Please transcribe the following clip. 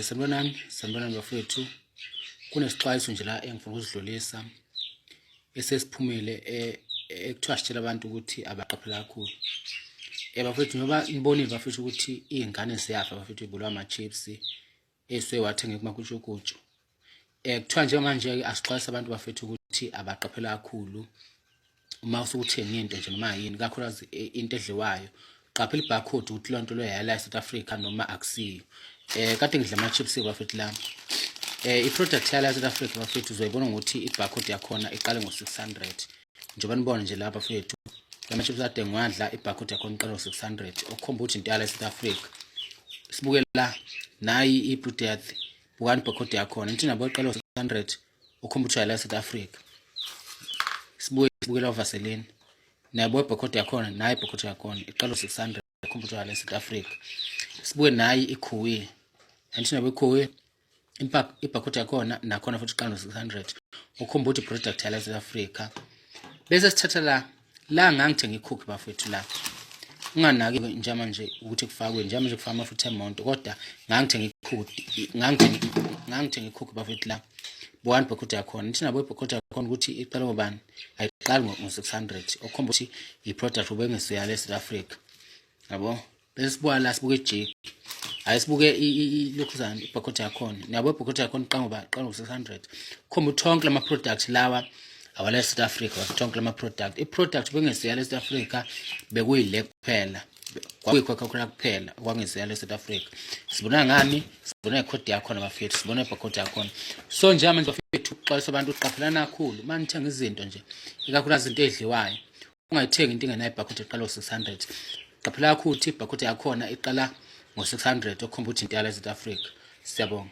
Sanibonani bafethu. Kunesixwayiso nje la engifuna ukusidlulisa esesiphumile ekuthiwa sitshela abantu ukuthi abaqaphela kakhulu. Bafethu njengoba nibonile bafethu ukuthi iy'ngane ziyafa bafethu ibulawa ama-chips ey'suke wathenga kumakutshukutshu. Kuthiwa njengamanje-ke asixwayise abantu bafethu ukuthi abaqaphela kakhulu uma usukuthenga into nje noma yini, kakhulukazi into edliwayo. Qaphela i-barcode ukuthi leyo nto leyo yala e-South Africa noma akusiyo. Kade ngidla ama-chips bafethu la. I-product yala e-South Africa bafethu uzoyibona ngokuthi i-barcode yakhona iqale ngo-600. Njengoba nibona nje la bafethu, ama-chips ade ngiwadla i-barcode yakhona iqale ngo-600, okukhomba ukuthi into yala e-South Africa. Sibuke la nayi i-Blue Death, bukani i-barcode yakhona. Into nabo iqale ngo-600, okukhomba ukuthi yala e-South Africa. Sibuke la Vaseline. Nabo i-barcode yakhona, nayi i-barcode yakhona iqale ngo-600, okukhomba ukuthi yala e-South Africa. Sibuke nayi ikhuwi. Into nabo ikhuwi i-barcode yakhona nakhona futhi iqale ngo-600, okukhomba ukuthi i-product yala e-South Africa. Bese sithatha la ngangithenga ikhukhi bafethu la. Unganaki njamanje ukuthi kufakwe njamanje kufaka amafutha emonto, kodwa ngangithenga ikhukhi bafethu la. Bukani i-barcode yakhona. Into nabo i-barcode yakhona ukuthi iqale ngobani? Ayiqali ngo-600, okukhomba ukuthi i-product ubengesiyo e-South Africa. Yabo? Bese sibuka la sibuke ijiki. Sibuke ilokhuzana i-barcode yakhona. Nabo i-barcode yakhona iqala ngo-600. Khomba ukuthi onke lama product lawa awala e-South Africa, onke lama product. I-product ubengesiyo e-South Africa bekuyile kuphela. Kwakuyikho kuphela kwangesiyo e-South Africa. Sibona ngani? Sibona i-code yakhona bafethu, sibona i-barcode yakhona. So nje manje bafethu uxwayisa abantu uqaphelana kakhulu manje uthenga izinto nje, ikakhulukazi izinto ezidliwayo. Ungayithengi into engenayo i-barcode iqala ngo-600. Qaphela kakhulu ukuthi i-barcode yakhona iqala ngo-600, okukhomba ukuthi into yala e-South Africa. Siyabonga.